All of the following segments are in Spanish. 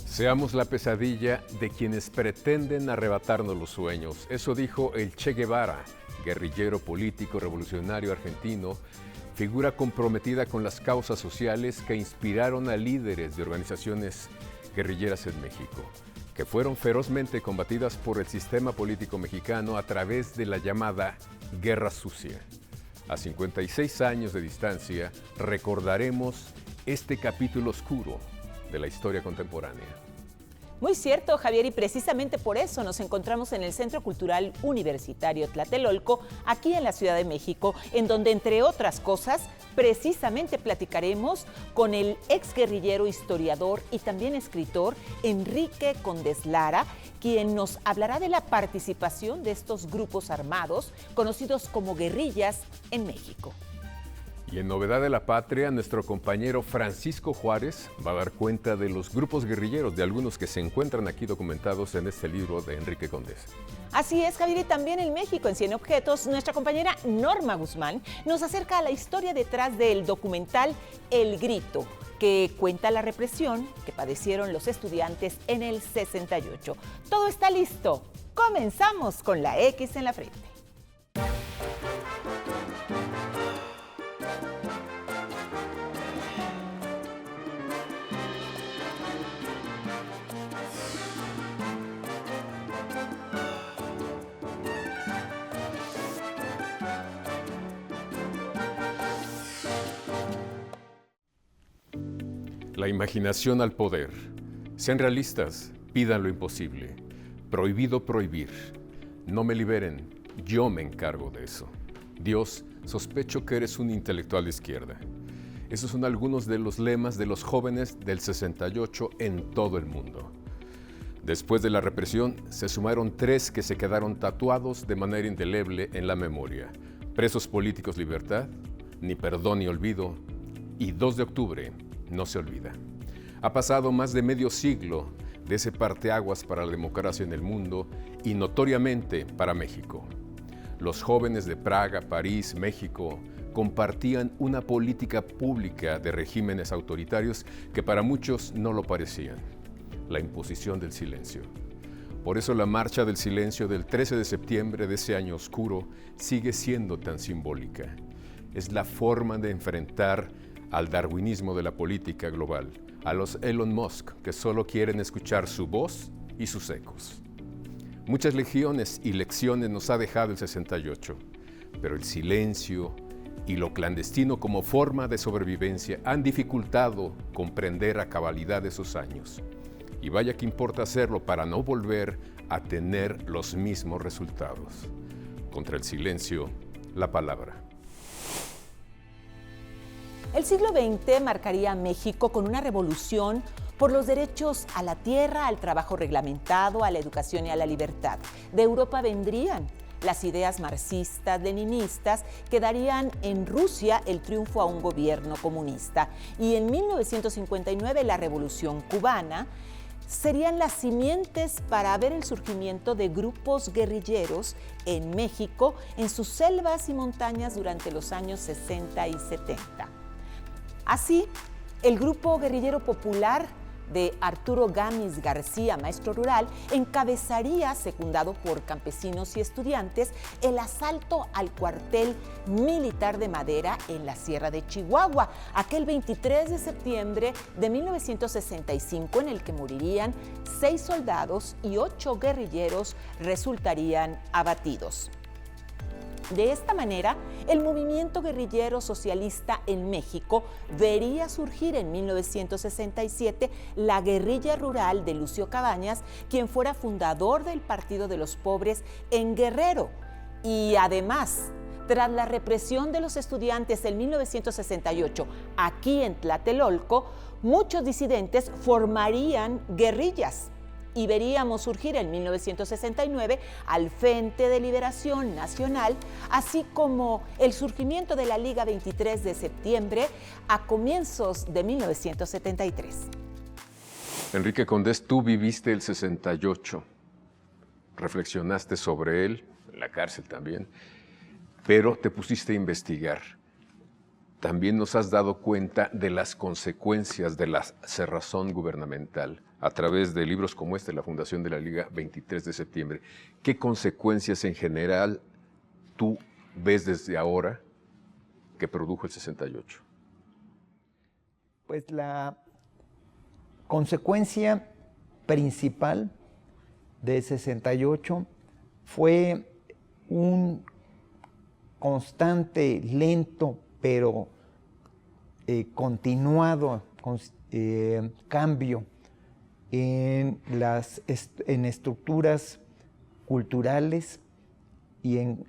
Seamos la pesadilla de quienes pretenden arrebatarnos los sueños. Eso dijo el Che Guevara, guerrillero político revolucionario argentino, figura comprometida con las causas sociales que inspiraron a líderes de organizaciones guerrilleras en México, que fueron ferozmente combatidas por el sistema político mexicano a través de la llamada Guerra Sucia. A 56 años de distancia, recordaremos este capítulo oscuro de la historia contemporánea. Muy cierto, Javier, y precisamente por eso nos encontramos en el Centro Cultural Universitario Tlatelolco, aquí en la Ciudad de México, en donde, entre otras cosas, precisamente platicaremos con el exguerrillero, historiador y también escritor Enrique Condés Lara, quien nos hablará de la participación de estos grupos armados, conocidos como guerrillas, en México. Y en Novedad de la Patria, nuestro compañero Francisco Juárez va a dar cuenta de los grupos guerrilleros, de algunos que se encuentran aquí documentados en este libro de Enrique Condés. Así es, Javier, y también en México, en 100 Objetos, nuestra compañera Norma Guzmán nos acerca a la historia detrás del documental El Grito, que cuenta la represión que padecieron los estudiantes en el 68. Todo está listo. Comenzamos con la X en la frente. La imaginación al poder. Sean realistas, pidan lo imposible. Prohibido prohibir. No me liberen, yo me encargo de eso. Dios, sospecho que eres un intelectual de izquierda. Esos son algunos de los lemas de los jóvenes del 68 en todo el mundo. Después de la represión, se sumaron 3 que se quedaron tatuados de manera indeleble en la memoria. Presos políticos libertad, ni perdón ni olvido, y 2 de octubre, no se olvida. Ha pasado más de medio siglo de ese parteaguas para la democracia en el mundo y notoriamente para México. Los jóvenes de Praga, París, México compartían una política pública de regímenes autoritarios que para muchos no lo parecían: la imposición del silencio. Por eso la marcha del silencio del 13 de septiembre de ese año oscuro sigue siendo tan simbólica. Es la forma de enfrentar al darwinismo de la política global, a los Elon Musk que solo quieren escuchar su voz y sus ecos. Muchas legiones y lecciones nos ha dejado el 68, pero el silencio y lo clandestino como forma de sobrevivencia han dificultado comprender a cabalidad esos años. Y vaya que importa hacerlo para no volver a tener los mismos resultados. Contra el silencio, la palabra. El siglo XX marcaría a México con una revolución por los derechos a la tierra, al trabajo reglamentado, a la educación y a la libertad. De Europa vendrían las ideas marxistas, leninistas, que darían en Rusia el triunfo a un gobierno comunista. Y en 1959 la Revolución Cubana serían las simientes para ver el surgimiento de grupos guerrilleros en México, en sus selvas y montañas durante los años 60 y 70. Así, el grupo guerrillero popular de Arturo Gámez García, maestro rural, encabezaría, secundado por campesinos y estudiantes, el asalto al cuartel militar de Madera en la Sierra de Chihuahua, aquel 23 de septiembre de 1965, en el que morirían 6 soldados y 8 guerrilleros resultarían abatidos. De esta manera, el movimiento guerrillero socialista en México vería surgir en 1967 la guerrilla rural de Lucio Cabañas, quien fuera fundador del Partido de los Pobres en Guerrero. Y además, tras la represión de los estudiantes en 1968 aquí en Tlatelolco, muchos disidentes formarían guerrillas. Y veríamos surgir en 1969 al Frente de Liberación Nacional, así como el surgimiento de la Liga 23 de septiembre a comienzos de 1973. Enrique Condés, tú viviste el 68, reflexionaste sobre él, en la cárcel también, pero te pusiste a investigar. también nos has dado cuenta de las consecuencias de la cerrazón gubernamental a través de libros como este, La Fundación de la Liga 23 de septiembre. ¿Qué consecuencias en general tú ves desde ahora que produjo el 68? Pues la consecuencia principal de 68 fue un constante, lento, pero continuado cambio en estructuras culturales y en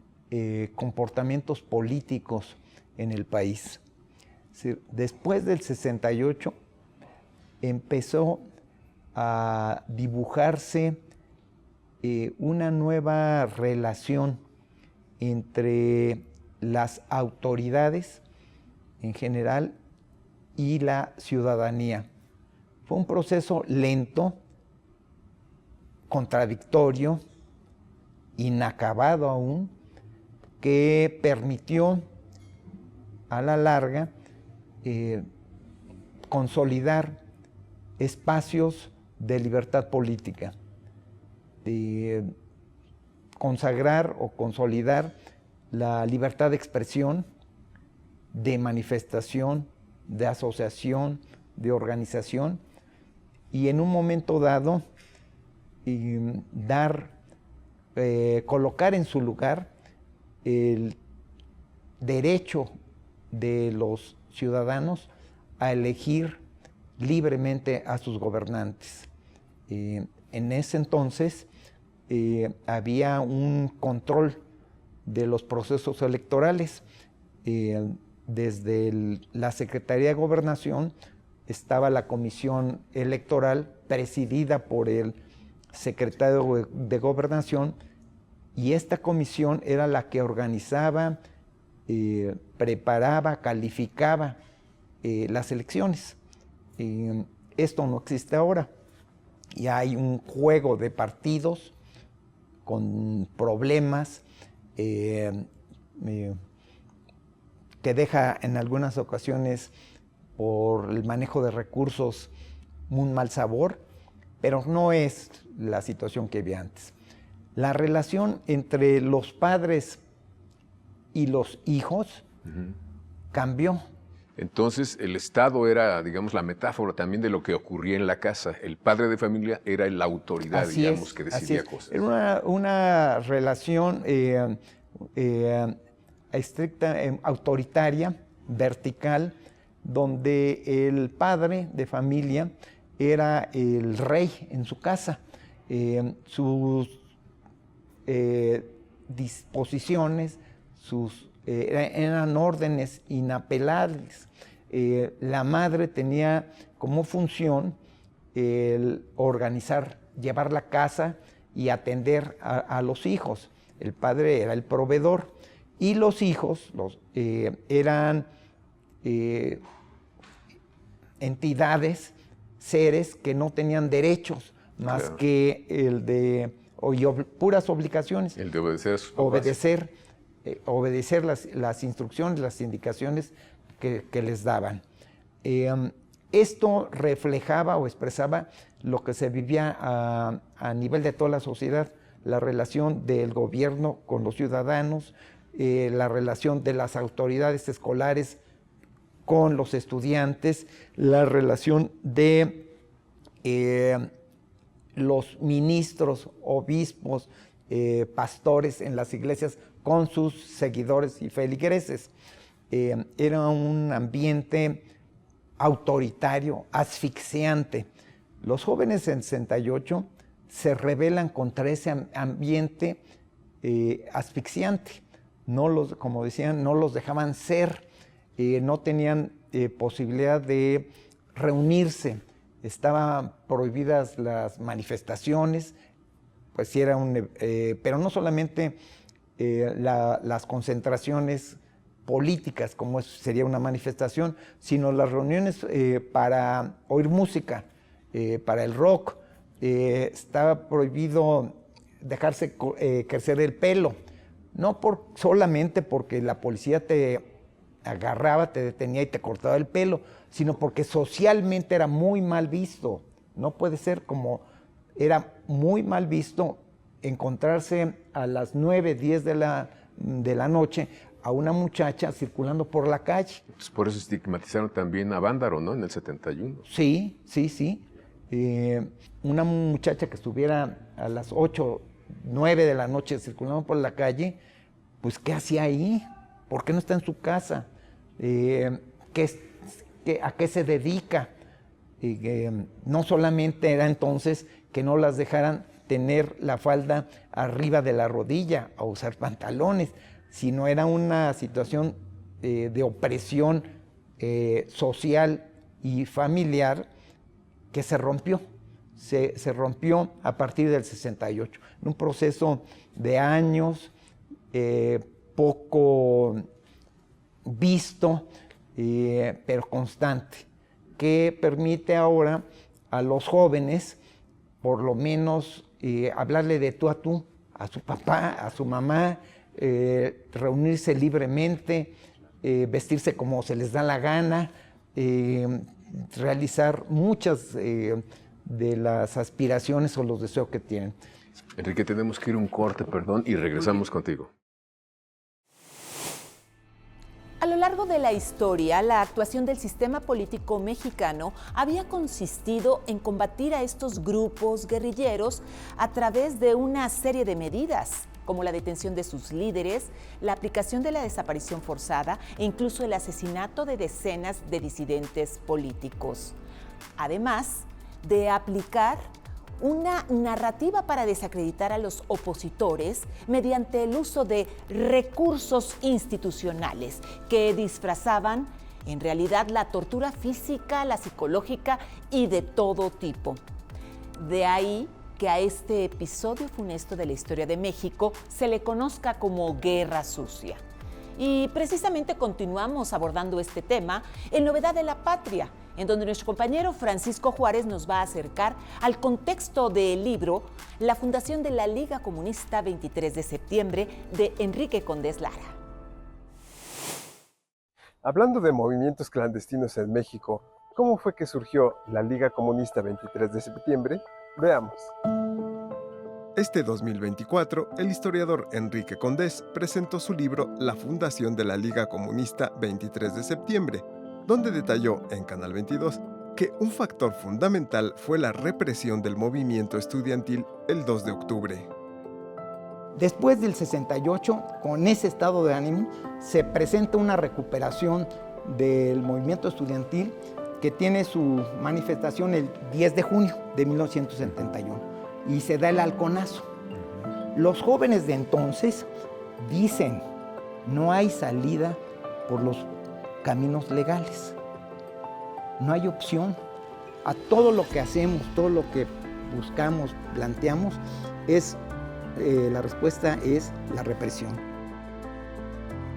comportamientos políticos en el país. Es decir, después del 68 empezó a dibujarse una nueva relación entre las autoridades en general y la ciudadanía. Fue un proceso lento, contradictorio, inacabado aún, que permitió a la larga consolidar espacios de libertad política, de consagrar o consolidar la libertad de expresión, de manifestación, de asociación, de organización, y en un momento dado colocar en su lugar el derecho de los ciudadanos a elegir libremente a sus gobernantes. En ese entonces había un control de los procesos electorales. Desde la Secretaría de Gobernación estaba la Comisión Electoral presidida por el secretario de Gobernación, y esta comisión era la que organizaba, preparaba, calificaba las elecciones. Esto no existe ahora. Y hay un juego de partidos con problemas que deja en algunas ocasiones, por el manejo de recursos, un mal sabor, pero no es la situación que había antes. La relación entre los padres y los hijos cambió. Entonces, el Estado era, digamos, la metáfora también de lo que ocurría en la casa. El padre de familia era la autoridad, Así digamos, es, que decidía cosas. Era una relación estricta, autoritaria, vertical, donde el padre de familia era el rey en su casa. Sus disposiciones, eran órdenes inapelables. La madre tenía como función el organizar, llevar la casa y atender a los hijos. El padre era el proveedor, y los hijos eran entidades, seres que no tenían derechos más Claro. que el de puras obligaciones. El de obedecer a sus papás. Obedecer las instrucciones, las indicaciones que les daban. Esto reflejaba o expresaba lo que se vivía a nivel de toda la sociedad, la relación del gobierno con los ciudadanos, la relación de las autoridades escolares con los estudiantes, la relación de los ministros, obispos, pastores en las iglesias con sus seguidores y feligreses. Era un ambiente autoritario, asfixiante. Los jóvenes en 68 se rebelan contra ese ambiente asfixiante. Como decían, no los dejaban ser, no tenían posibilidad de reunirse. Estaban prohibidas las manifestaciones, pues sí era pero no solamente las concentraciones políticas, como sería una manifestación, sino las reuniones para oír música, para el rock. Estaba prohibido dejarse crecer el pelo, no solamente porque la policía te agarraba, te detenía y te cortaba el pelo, sino porque socialmente era muy mal visto. No puede ser como era muy mal visto encontrarse a las 9, 10 de la noche a una muchacha circulando por la calle. Pues por eso estigmatizaron también a Vándaro, ¿no? En el 71. Sí. Una muchacha que estuviera a las 8, 9 de la noche circulando por la calle, pues ¿qué hacía ahí? ¿Por qué no está en su casa? ¿A qué se dedica? No solamente era entonces que no las dejaran tener la falda arriba de la rodilla o usar pantalones, sino era una situación de opresión social y familiar que se rompió. Se rompió a partir del 68, en un proceso de años, poco visto, pero constante, que permite ahora a los jóvenes, por lo menos, hablarle de tú a tú, a su papá, a su mamá, reunirse libremente, vestirse como se les da la gana, realizar muchas de las aspiraciones o los deseos que tienen. Enrique, tenemos que ir a un corte, perdón, y regresamos contigo. A lo largo de la historia, la actuación del sistema político mexicano había consistido en combatir a estos grupos guerrilleros a través de una serie de medidas, como la detención de sus líderes, la aplicación de la desaparición forzada e incluso el asesinato de decenas de disidentes políticos. Además de aplicar una narrativa para desacreditar a los opositores mediante el uso de recursos institucionales que disfrazaban en realidad la tortura física, la psicológica y de todo tipo. De ahí que a este episodio funesto de la historia de México se le conozca como Guerra Sucia. Y precisamente continuamos abordando este tema en Novedad de la Patria, en donde nuestro compañero Francisco Juárez nos va a acercar al contexto del libro La fundación de la Liga Comunista 23 de septiembre de Enrique Condés Lara. Hablando de movimientos clandestinos en México, ¿cómo fue que surgió la Liga Comunista 23 de septiembre? Veamos. Este 2024, el historiador Enrique Condés presentó su libro La fundación de la Liga Comunista 23 de septiembre, donde detalló en Canal 22 que un factor fundamental fue la represión del movimiento estudiantil el 2 de octubre. Después del 68, con ese estado de ánimo, se presenta una recuperación del movimiento estudiantil que tiene su manifestación el 10 de junio de 1971 y se da el halconazo. Los jóvenes de entonces dicen, no hay salida por los caminos legales, no hay opción. A todo lo que hacemos, todo lo que buscamos, planteamos, la respuesta es la represión.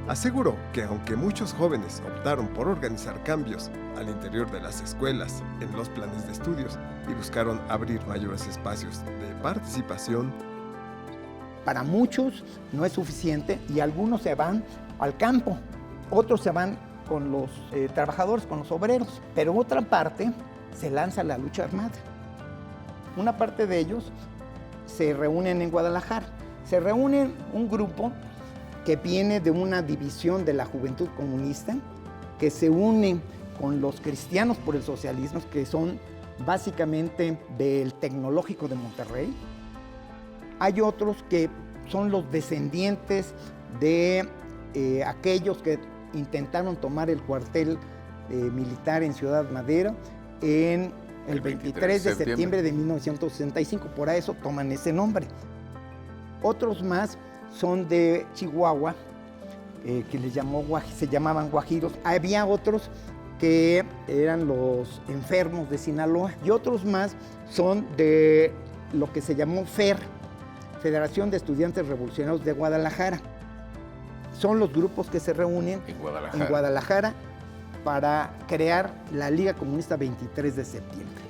Aseguró que aunque muchos jóvenes optaron por organizar cambios al interior de las escuelas, en los planes de estudios y buscaron abrir mayores espacios de participación, para muchos no es suficiente y algunos se van al campo, otros se van con los trabajadores, con los obreros, pero otra parte se lanza a la lucha armada. Una parte de ellos se reúnen en Guadalajara, se reúnen un grupo que viene de una división de la Juventud Comunista, que se une con los Cristianos por el Socialismo, que son básicamente del Tecnológico de Monterrey. Hay otros que son los descendientes de aquellos que intentaron tomar el cuartel militar en Ciudad Madero en el 23 de septiembre de 1965, por eso toman ese nombre. Otros más son de Chihuahua, que se llamaban guajiros. Había otros que eran los enfermos de Sinaloa y otros más son de lo que se llamó FER, Federación de Estudiantes Revolucionarios de Guadalajara. Son los grupos que se reúnen en Guadalajara para crear la Liga Comunista 23 de septiembre.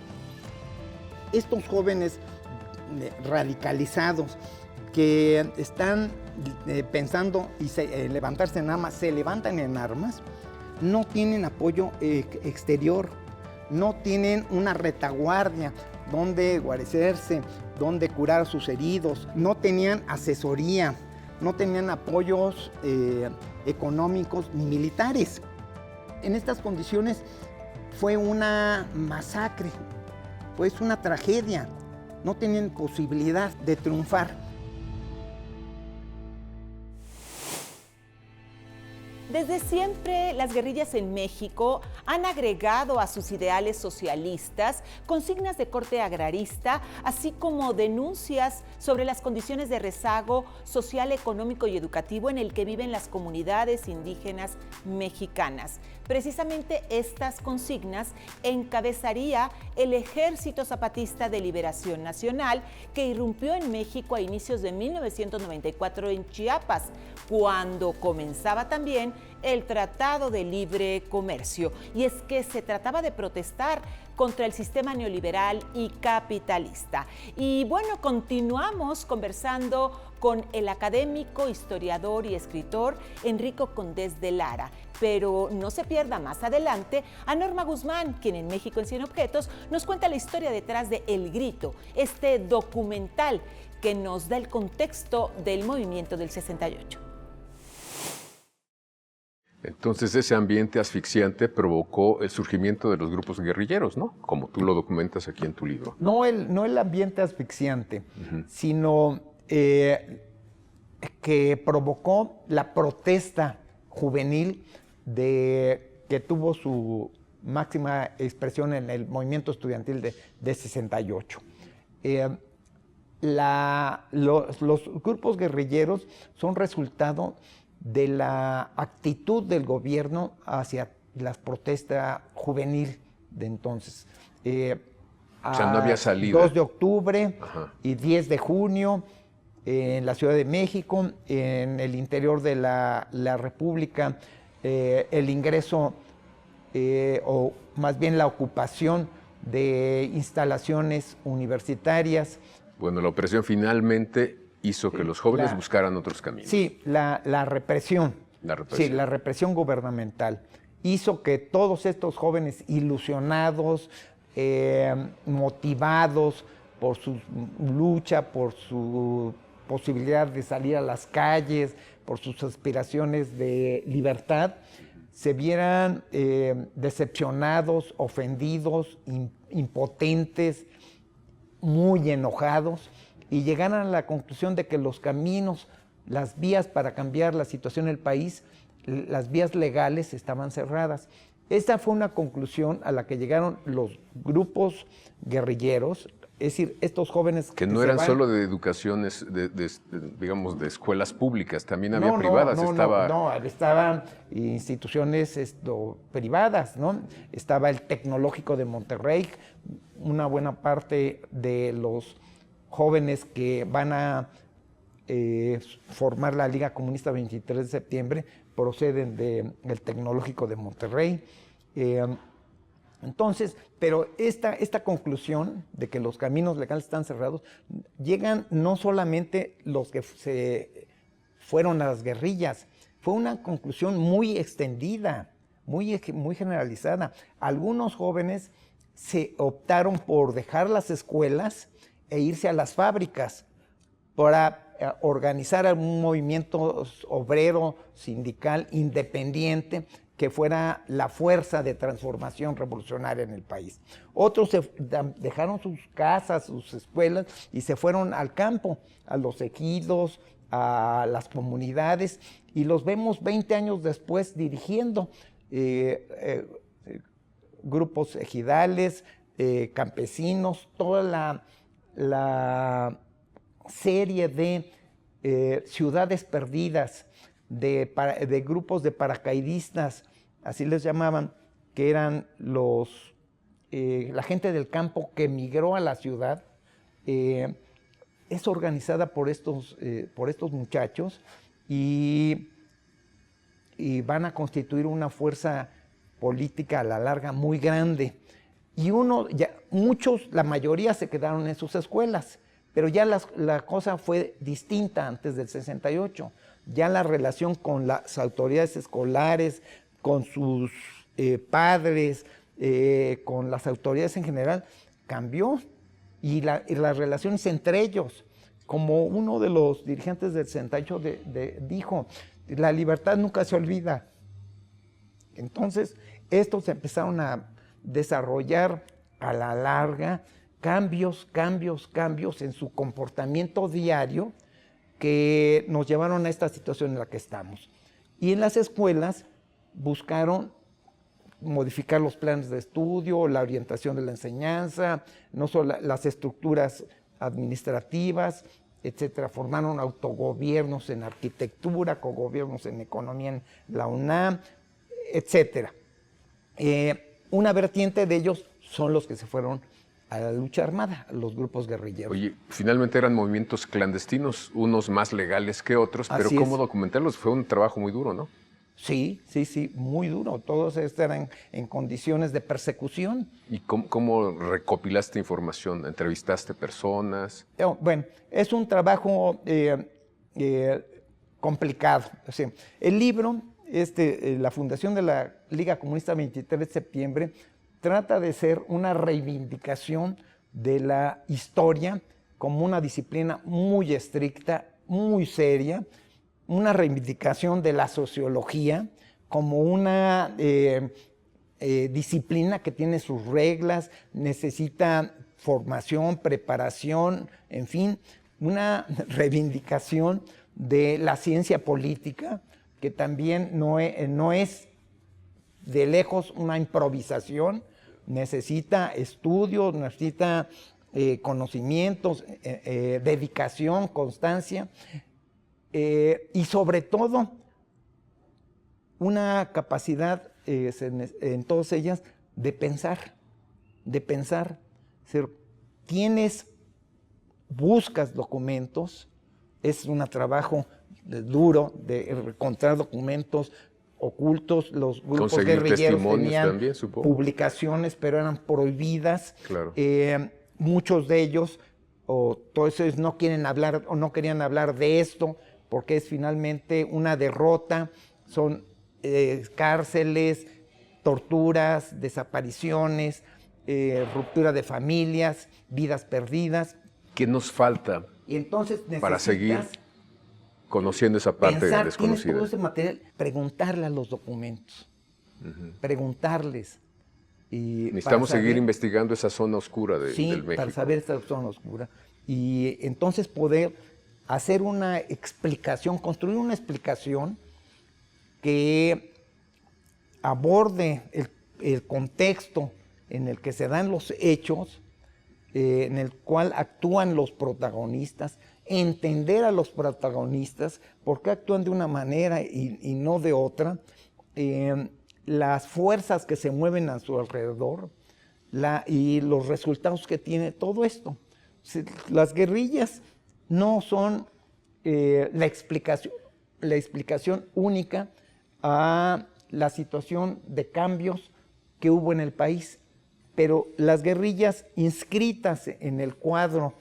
Estos jóvenes radicalizados que están pensando y levantarse en armas, se levantan en armas, no tienen apoyo exterior, no tienen una retaguardia donde guarecerse, donde curar a sus heridos, no tenían asesoría, no tenían apoyos económicos ni militares. En estas condiciones fue una masacre, fue una tragedia, no tenían posibilidad de triunfar. Desde siempre, las guerrillas en México han agregado a sus ideales socialistas consignas de corte agrarista, así como denuncias sobre las condiciones de rezago social, económico y educativo en el que viven las comunidades indígenas mexicanas. Precisamente estas consignas encabezaría el Ejército Zapatista de Liberación Nacional, que irrumpió en México a inicios de 1994 en Chiapas, cuando comenzaba también el Tratado de Libre Comercio. Y es que se trataba de protestar contra el sistema neoliberal y capitalista. Y bueno, continuamos conversando con el académico, historiador y escritor Enrico Condés de Lara. Pero no se pierda más adelante a Norma Guzmán, quien en México en 100 objetos nos cuenta la historia detrás de El Grito, este documental que nos da el contexto del movimiento del 68. Entonces ese ambiente asfixiante provocó el surgimiento de los grupos guerrilleros, ¿no? Como tú lo documentas aquí en tu libro. No el ambiente asfixiante, sino que provocó la protesta juvenil que tuvo su máxima expresión en el movimiento estudiantil de 68. Los grupos guerrilleros son resultado de la actitud del gobierno hacia la protesta juvenil de entonces. O sea, no había salida. 2 de octubre y 10 de junio en la Ciudad de México, en el interior de la República, el ingreso o más bien la ocupación de instalaciones universitarias. Bueno, la opresión finalmente hizo que los jóvenes buscaran otros caminos. Sí, la represión. La represión. Sí, la represión gubernamental hizo que todos estos jóvenes ilusionados, motivados por su lucha, por su posibilidad de salir a las calles, por sus aspiraciones de libertad, se vieran decepcionados, ofendidos, impotentes, muy enojados, y llegaron a la conclusión de que los caminos, las vías para cambiar la situación del país, las vías legales estaban cerradas. Esta fue una conclusión a la que llegaron los grupos guerrilleros, es decir, estos jóvenes que no eran solo de educaciones, digamos, de escuelas públicas, también había privadas. Estaban instituciones privadas, ¿no? Estaba el Tecnológico de Monterrey, una buena parte de los jóvenes que van a formar la Liga Comunista 23 de septiembre proceden del Tecnológico de Monterrey. Entonces, pero esta conclusión de que los caminos legales están cerrados, llegan no solamente los que se fueron a las guerrillas, fue una conclusión muy extendida, muy generalizada. Algunos jóvenes se optaron por dejar las escuelas e irse a las fábricas para organizar algún movimiento obrero, sindical, independiente, que fuera la fuerza de transformación revolucionaria en el país. Otros dejaron sus casas, sus escuelas y se fueron al campo, a los ejidos, a las comunidades, y los vemos 20 años después dirigiendo grupos ejidales, campesinos, toda la serie de ciudades perdidas, de grupos de paracaidistas, así les llamaban, que eran la gente del campo que emigró a la ciudad. Es organizada por estos muchachos y van a constituir una fuerza política a la larga muy grande. Y la mayoría se quedaron en sus escuelas, Pero ya la cosa fue distinta antes del 68. Ya la relación con las autoridades escolares, con sus padres, con las autoridades en general, cambió. Y las relaciones entre ellos, como uno de los dirigentes del 68 dijo, la libertad nunca se olvida. Entonces, estos empezaron a desarrollar a la larga cambios en su comportamiento diario que nos llevaron a esta situación en la que estamos. Y en las escuelas buscaron modificar los planes de estudio, la orientación de la enseñanza, no solo las estructuras administrativas, etcétera. Formaron autogobiernos en arquitectura, cogobiernos en economía en la UNAM, etcétera. Una vertiente de ellos son los que se fueron a la lucha armada, los grupos guerrilleros. Oye, finalmente eran movimientos clandestinos, unos más legales que otros, pero Así ¿cómo es. documentarlos? Fue un trabajo muy duro, ¿no? Sí, muy duro. Todos estos eran en condiciones de persecución. ¿Y cómo recopilaste información? ¿Entrevistaste personas? Bueno, es un trabajo complicado. O sea, el libro, la fundación de la Liga Comunista 23 de septiembre, trata de ser una reivindicación de la historia como una disciplina muy estricta, muy seria, una reivindicación de la sociología como una disciplina que tiene sus reglas, necesita formación, preparación, en fin, una reivindicación de la ciencia política, que también no es de lejos una improvisación, necesita estudios, necesita conocimientos, dedicación, constancia, y sobre todo una capacidad en todas ellas de pensar. Es decir, tienes, buscas documentos, es un trabajo duro de encontrar documentos ocultos. Los grupos guerrilleros tenían también, publicaciones, pero eran prohibidas. Claro. Muchos de ellos, o todos ellos no quieren hablar o no querían hablar de esto, porque es finalmente una derrota, son cárceles, torturas, desapariciones, ruptura de familias, vidas perdidas. ¿Qué nos falta Y entonces para seguir conociendo esa parte tienes desconocida? todo ese material, preguntarle a los documentos, preguntarles. Y Necesitamos para seguir saber, investigando esa zona oscura del México. para saber esta zona oscura. Y entonces poder hacer una explicación, construir una explicación que aborde el contexto en el que se dan los hechos, en el cual actúan los protagonistas, entender a los protagonistas, por qué actúan de una manera y no de otra, las fuerzas que se mueven a su alrededor y los resultados que tiene todo esto. Las guerrillas no son la explicación única a la situación de cambios que hubo en el país, pero las guerrillas inscritas en el cuadro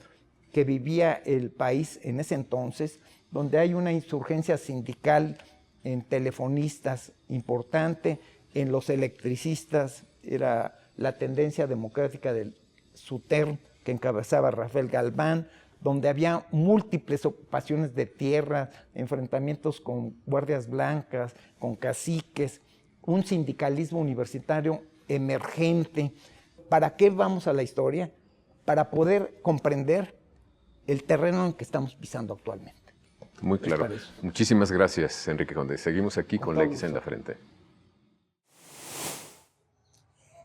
que vivía el país en ese entonces, donde hay una insurgencia sindical en telefonistas importante, en los electricistas, era la tendencia democrática del SUTER, que encabezaba Rafael Galván, donde había múltiples ocupaciones de tierra, enfrentamientos con guardias blancas, con caciques, un sindicalismo universitario emergente. ¿Para qué vamos a la historia? Para poder comprender el terreno en que estamos pisando actualmente. Muy claro. Muchísimas gracias, Enrique Conde. Seguimos aquí con la X en la frente.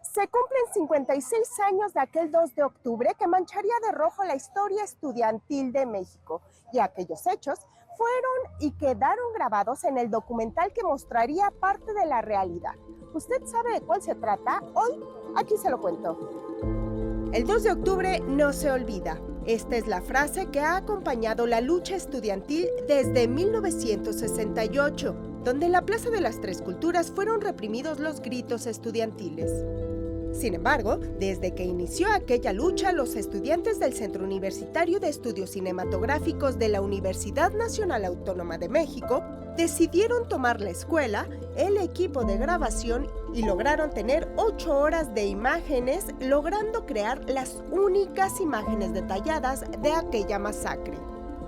Se cumplen 56 años de aquel 2 de octubre que mancharía de rojo la historia estudiantil de México, y aquellos hechos fueron y quedaron grabados en el documental que mostraría parte de la realidad. ¿Usted sabe de cuál se trata? Hoy aquí se lo cuento. El 2 de octubre no se olvida. Esta es la frase que ha acompañado la lucha estudiantil desde 1968, donde en la Plaza de las Tres Culturas fueron reprimidos los gritos estudiantiles. Sin embargo, desde que inició aquella lucha, los estudiantes del Centro Universitario de Estudios Cinematográficos de la Universidad Nacional Autónoma de México decidieron tomar la escuela, el equipo de grabación y lograron tener 8 horas de imágenes, logrando crear las únicas imágenes detalladas de aquella masacre.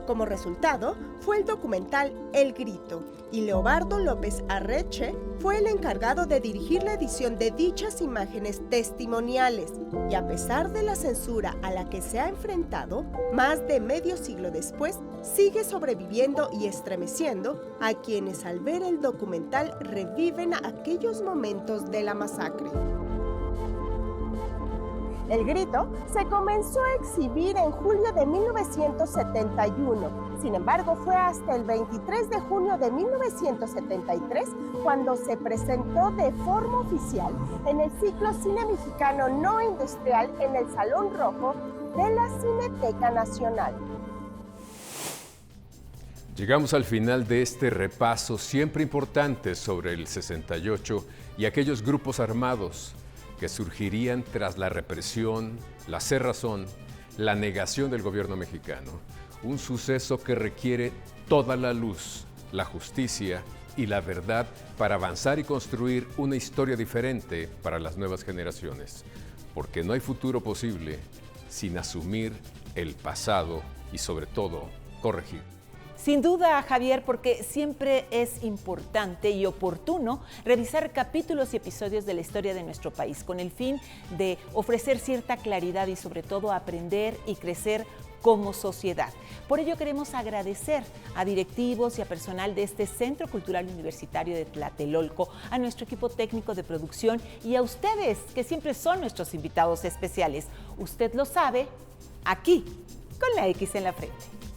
Como resultado, fue el documental El Grito, y Leobardo López Arreche fue el encargado de dirigir la edición de dichas imágenes testimoniales. Y a pesar de la censura a la que se ha enfrentado, más de medio siglo después, sigue sobreviviendo y estremeciendo a quienes al ver el documental reviven aquellos momentos de la masacre. El Grito se comenzó a exhibir en julio de 1971. Sin embargo, fue hasta el 23 de junio de 1973 cuando se presentó de forma oficial en el ciclo Cine Mexicano No Industrial en el Salón Rojo de la Cineteca Nacional. Llegamos al final de este repaso siempre importante sobre el 68 y aquellos grupos armados que surgirían tras la represión, la cerrazón, la negación del gobierno mexicano. Un suceso que requiere toda la luz, la justicia y la verdad para avanzar y construir una historia diferente para las nuevas generaciones. Porque no hay futuro posible sin asumir el pasado y sobre todo corregir. Sin duda, Javier, porque siempre es importante y oportuno revisar capítulos y episodios de la historia de nuestro país con el fin de ofrecer cierta claridad y sobre todo aprender y crecer como sociedad. Por ello queremos agradecer a directivos y a personal de este Centro Cultural Universitario de Tlatelolco, a nuestro equipo técnico de producción y a ustedes, que siempre son nuestros invitados especiales. Usted lo sabe, aquí, con la X en la frente.